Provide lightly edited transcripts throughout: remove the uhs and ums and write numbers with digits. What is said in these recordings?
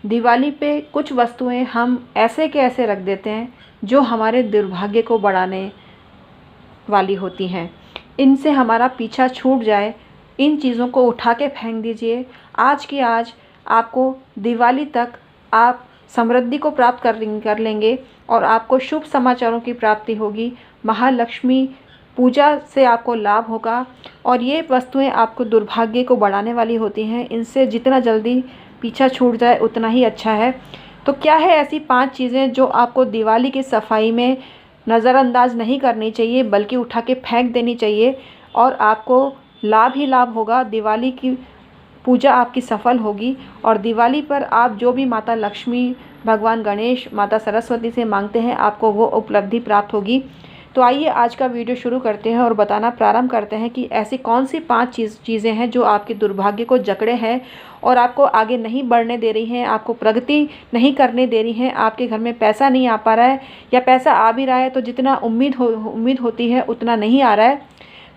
दिवाली पे कुछ वस्तुएं हम ऐसे के ऐसे रख देते हैं जो हमारे दुर्भाग्य को बढ़ाने वाली होती हैं। इनसे हमारा पीछा छूट जाए, इन चीज़ों को उठा के फेंक दीजिए। आज की आज आपको दिवाली तक आप समृद्धि को प्राप्त कर लेंगे और आपको शुभ समाचारों की प्राप्ति होगी। महालक्ष्मी पूजा से आपको लाभ होगा और ये वस्तुएं आपको दुर्भाग्य को बढ़ाने वाली होती हैं। इनसे जितना जल्दी पीछा छूट जाए उतना ही अच्छा है। तो क्या है ऐसी 5 चीज़ें जो आपको दिवाली की सफाई में नज़रअंदाज नहीं करनी चाहिए बल्कि उठा के फेंक देनी चाहिए और आपको लाभ ही लाभ होगा। दिवाली की पूजा आपकी सफल होगी और दिवाली पर आप जो भी माता लक्ष्मी, भगवान गणेश, माता सरस्वती से मांगते हैं आपको वो उपलब्धि प्राप्त होगी। तो आइए आज का वीडियो शुरू करते हैं और बताना प्रारंभ करते हैं कि ऐसी कौन सी 5 चीज़ें हैं जो आपके दुर्भाग्य को जकड़े हैं और आपको आगे नहीं बढ़ने दे रही हैं, आपको प्रगति नहीं करने दे रही हैं। आपके घर में पैसा नहीं आ पा रहा है या पैसा आ भी रहा है तो जितना उम्मीद होती है उतना नहीं आ रहा है।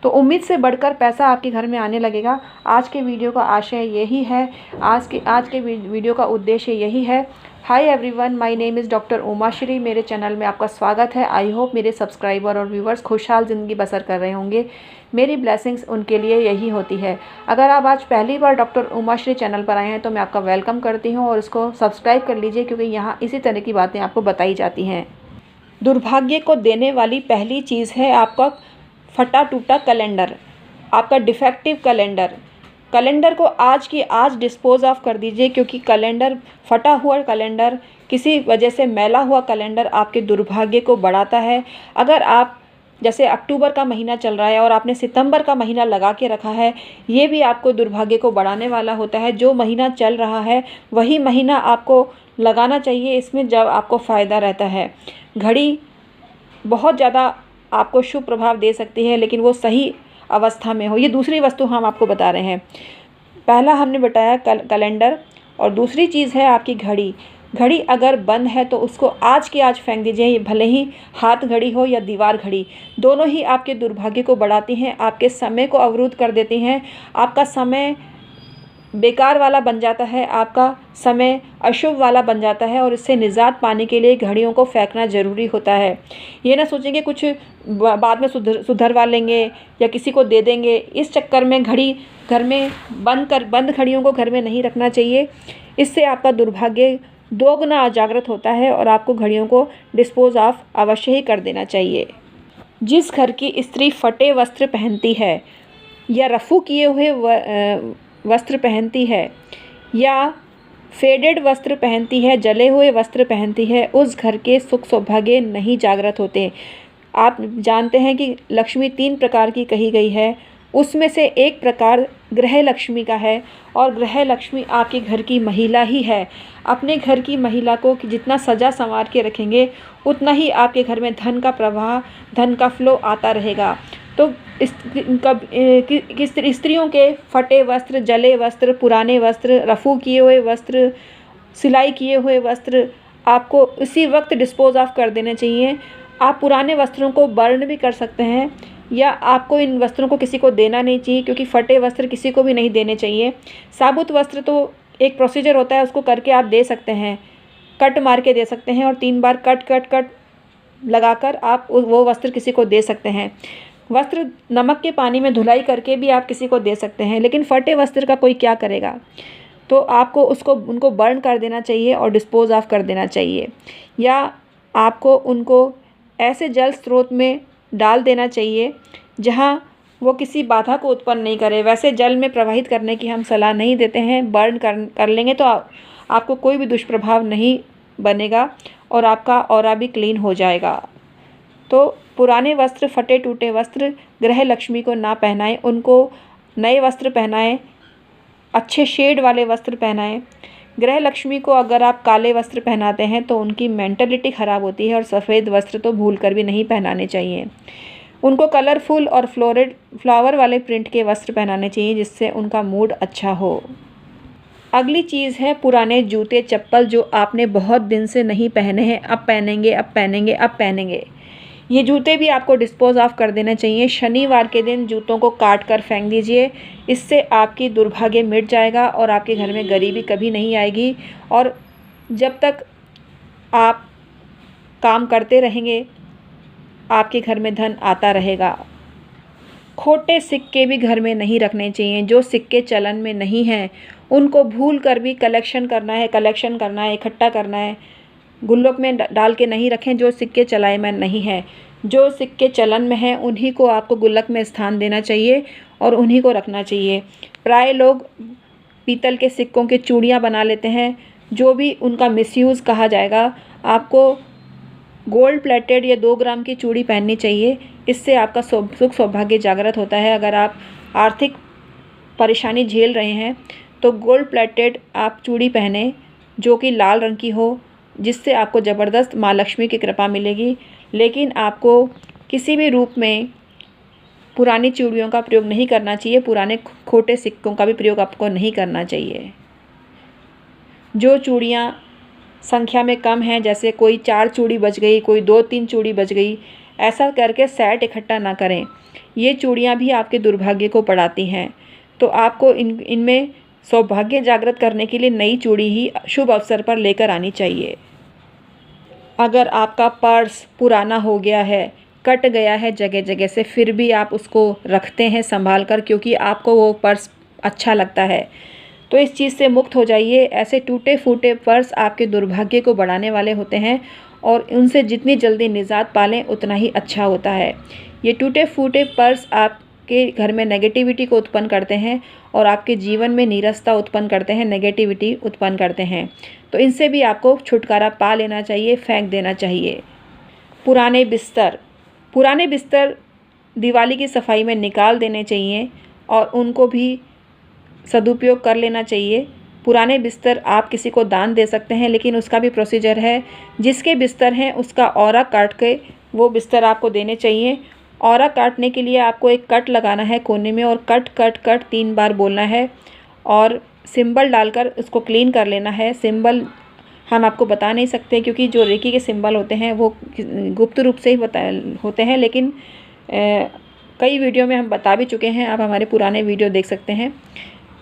तो उम्मीद से बढ़कर पैसा आपके घर में आने लगेगा। आज के वीडियो का आशय यही है, आज के वीडियो का उद्देश्य यही है। Hi everyone, my name is doctor Umashree. मेरे चैनल में आपका स्वागत है। आई होप मेरे सब्सक्राइबर और व्यूवर्स खुशहाल ज़िंदगी बसर कर रहे होंगे। मेरी ब्लेसिंग्स उनके लिए यही होती है। अगर आप आज पहली बार डॉक्टर उमाश्री चैनल पर आए हैं तो मैं आपका वेलकम करती हूँ और इसको सब्सक्राइब कर लीजिए क्योंकि यहाँ इसी तरह की बातें आपको बताई जाती हैं। दुर्भाग्य को देने वाली पहली चीज़ है आपका फटा टूटा कैलेंडर, आपका डिफेक्टिव कैलेंडर को आज की आज डिस्पोज ऑफ कर दीजिए क्योंकि कैलेंडर, फटा हुआ कैलेंडर, किसी वजह से मैला हुआ कैलेंडर आपके दुर्भाग्य को बढ़ाता है। अगर आप जैसे अक्टूबर का महीना चल रहा है और आपने सितंबर का महीना लगा के रखा है, ये भी आपको दुर्भाग्य को बढ़ाने वाला होता है। जो महीना चल रहा है वही महीना आपको लगाना चाहिए, इसमें जब आपको फ़ायदा रहता है। घड़ी बहुत ज़्यादा आपको शुभ प्रभाव दे सकती है लेकिन वो सही अवस्था में हो। ये दूसरी वस्तु हम आपको बता रहे हैं। पहला हमने बताया कैलेंडर और दूसरी चीज़ है आपकी घड़ी। घड़ी अगर बंद है तो उसको आज की आज फेंक दीजिए। भले ही हाथ घड़ी हो या दीवार घड़ी, दोनों ही आपके दुर्भाग्य को बढ़ाती हैं, आपके समय को अवरुद्ध कर देती हैं। आपका समय बेकार वाला बन जाता है, आपका समय अशुभ वाला बन जाता है और इससे निजात पाने के लिए घड़ियों को फेंकना ज़रूरी होता है। ये ना सोचें कि कुछ बाद में सुधरवा लेंगे या किसी को दे देंगे। इस चक्कर में घड़ी घर में बंद घड़ियों को घर में नहीं रखना चाहिए। इससे आपका दुर्भाग्य दोगुना जागृत होता है और आपको घड़ियों को डिस्पोज ऑफ अवश्य ही कर देना चाहिए। जिस घर की स्त्री फटे वस्त्र पहनती है या रफू किए हुए वस्त्र पहनती है या फेडेड वस्त्र पहनती है, जले हुए वस्त्र पहनती है, उस घर के सुख सौभाग्य नहीं जागृत होते। आप जानते हैं कि लक्ष्मी 3 प्रकार की कही गई है, उसमें से एक प्रकार गृह लक्ष्मी का है और गृह लक्ष्मी आपके घर की महिला ही है। अपने घर की महिला को जितना सजा संवार के रखेंगे उतना ही आपके घर में धन का प्रवाह, धन का फ्लो आता रहेगा। तो स्त्रियों के फटे वस्त्र, जले वस्त्र, पुराने वस्त्र, रफू किए हुए वस्त्र, सिलाई किए हुए वस्त्र आपको इसी वक्त डिस्पोज ऑफ कर देने चाहिए। आप पुराने वस्त्रों को बर्न भी कर सकते हैं या आपको इन वस्त्रों को किसी को देना नहीं चाहिए क्योंकि फटे वस्त्र किसी को भी नहीं देने चाहिए। साबुत वस्त्र तो एक प्रोसीजर होता है, उसको करके आप दे सकते हैं, कट मार के दे सकते हैं और 3 बार कट लगाकर आप वो वस्त्र किसी को दे सकते हैं। वस्त्र नमक के पानी में धुलाई करके भी आप किसी को दे सकते हैं, लेकिन फटे वस्त्र का कोई क्या करेगा। तो आपको उनको बर्न कर देना चाहिए और डिस्पोज ऑफ कर देना चाहिए या आपको उनको ऐसे जल स्रोत में डाल देना चाहिए जहां वो किसी बाधा को उत्पन्न नहीं करे। वैसे जल में प्रवाहित करने की हम सलाह नहीं देते हैं। बर्न कर लेंगे तो आपको कोई भी दुष्प्रभाव नहीं बनेगा और आपका ऑरा भी क्लीन हो जाएगा। तो पुराने वस्त्र, फटे टूटे वस्त्र गृह लक्ष्मी को ना पहनाएं, उनको नए वस्त्र पहनाएं, अच्छे शेड वाले वस्त्र पहनाएं। गृह लक्ष्मी को अगर आप काले वस्त्र पहनाते हैं तो उनकी मेंटलिटी ख़राब होती है और सफ़ेद वस्त्र तो भूल कर भी नहीं पहनाने चाहिए। उनको कलरफुल और फ्लावर वाले प्रिंट के वस्त्र पहनाने चाहिए जिससे उनका मूड अच्छा हो। अगली चीज़ है पुराने जूते चप्पल जो आपने बहुत दिन से नहीं पहने हैं, अब पहनेंगे। ये जूते भी आपको डिस्पोज ऑफ कर देना चाहिए। शनिवार के दिन जूतों को काट कर फेंक दीजिए, इससे आपकी दुर्भाग्य मिट जाएगा और आपके घर में गरीबी कभी नहीं आएगी और जब तक आप काम करते रहेंगे आपके घर में धन आता रहेगा। खोटे सिक्के भी घर में नहीं रखने चाहिए। जो सिक्के चलन में नहीं हैं उनको भूल कर भी कलेक्शन करना है, इकट्ठा करना है, गुल्लक में डाल के नहीं रखें। जो सिक्के चलायमान नहीं हैं, जो सिक्के चलन में हैं उन्हीं को आपको गुल्लक में स्थान देना चाहिए और उन्हीं को रखना चाहिए। प्राय लोग पीतल के सिक्कों की चूड़ियाँ बना लेते हैं, जो भी उनका मिसयूज़ कहा जाएगा। आपको गोल्ड प्लेटेड या 2 ग्राम की चूड़ी पहननी चाहिए। इससे आपका सुख सौभाग्य जागृत होता है। अगर आप आर्थिक परेशानी झेल रहे हैं तो गोल्ड प्लेटेड आप चूड़ी पहने जो कि लाल रंग की हो, जिससे आपको ज़बरदस्त माँ लक्ष्मी की कृपा मिलेगी। लेकिन आपको किसी भी रूप में पुरानी चूड़ियों का प्रयोग नहीं करना चाहिए, पुराने खोटे सिक्कों का भी प्रयोग आपको नहीं करना चाहिए। जो चूड़ियाँ संख्या में कम हैं, जैसे कोई 4 चूड़ी बच गई, कोई 2-3 चूड़ी बच गई, ऐसा करके सेट इकट्ठा ना करें। ये चूड़ियाँ भी आपके दुर्भाग्य को बढ़ाती हैं। तो आपको इनमें सौभाग्य जागृत करने के लिए नई चूड़ी ही शुभ अवसर पर लेकर आनी चाहिए। अगर आपका पर्स पुराना हो गया है, कट गया है जगह जगह से, फिर भी आप उसको रखते हैं संभाल कर क्योंकि आपको वो पर्स अच्छा लगता है, तो इस चीज़ से मुक्त हो जाइए। ऐसे टूटे फूटे पर्स आपके दुर्भाग्य को बढ़ाने वाले होते हैं और उनसे जितनी जल्दी निजात पालें उतना ही अच्छा होता है। ये टूटे फूटे पर्स आपके घर में नेगेटिविटी को उत्पन्न करते हैं और आपके जीवन में नीरसता उत्पन्न करते हैं, नेगेटिविटी उत्पन्न करते हैं। तो इनसे भी आपको छुटकारा पा लेना चाहिए, फेंक देना चाहिए। पुराने बिस्तर दिवाली की सफाई में निकाल देने चाहिए और उनको भी सदुपयोग कर लेना चाहिए। पुराने बिस्तर आप किसी को दान दे सकते हैं, लेकिन उसका भी प्रोसीजर है। जिसके बिस्तर हैं उसका औरा काट के वो बिस्तर आपको देने चाहिए। औरा काटने के लिए आपको एक कट लगाना है कोने में और कट कट कट 3 बार बोलना है और सिंबल डालकर उसको क्लीन कर लेना है। सिंबल हम आपको बता नहीं सकते क्योंकि जो रेकी के सिंबल होते हैं वो गुप्त रूप से ही होते हैं, लेकिन कई वीडियो में हम बता भी चुके हैं। आप हमारे पुराने वीडियो देख सकते हैं।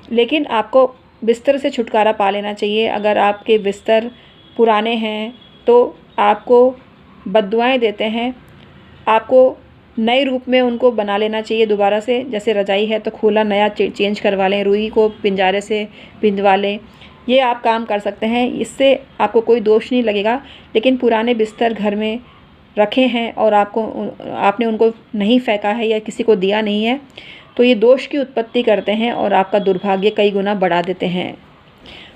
लेकिन आपको बिस्तर से छुटकारा पा लेना चाहिए। अगर आपके बिस्तर पुराने हैं तो आपको बद्दुआएं देते हैं, आपको नए रूप में उनको बना लेना चाहिए दोबारा से। जैसे रजाई है तो खोला नया चेंज करवा लें, रुई को पिंजारे से पिंजवा लें। ये आप काम कर सकते हैं, इससे आपको कोई दोष नहीं लगेगा। लेकिन पुराने बिस्तर घर में रखे हैं और आपने उनको नहीं फेंका है या किसी को दिया नहीं है तो ये दोष की उत्पत्ति करते हैं और आपका दुर्भाग्य कई गुना बढ़ा देते हैं।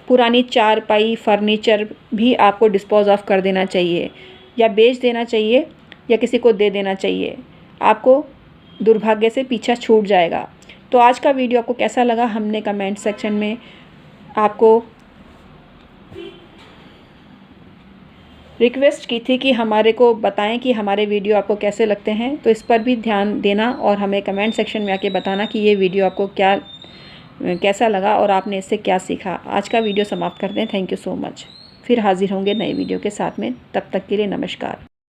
पुरानी चारपाई फर्नीचर भी आपको डिस्पोज ऑफ कर देना चाहिए या बेच देना चाहिए या किसी को दे देना चाहिए। आपको दुर्भाग्य से पीछा छूट जाएगा। तो आज का वीडियो आपको कैसा लगा, हमने कमेंट सेक्शन में आपको रिक्वेस्ट की थी कि हमारे को बताएं कि हमारे वीडियो आपको कैसे लगते हैं। तो इस पर भी ध्यान देना और हमें कमेंट सेक्शन में आके बताना कि ये वीडियो आपको कैसा लगा और आपने इससे क्या सीखा। आज का वीडियो समाप्त करते हैं। Thank you so much. फिर हाजिर होंगे नए वीडियो के साथ में। तब तक के लिए नमस्कार।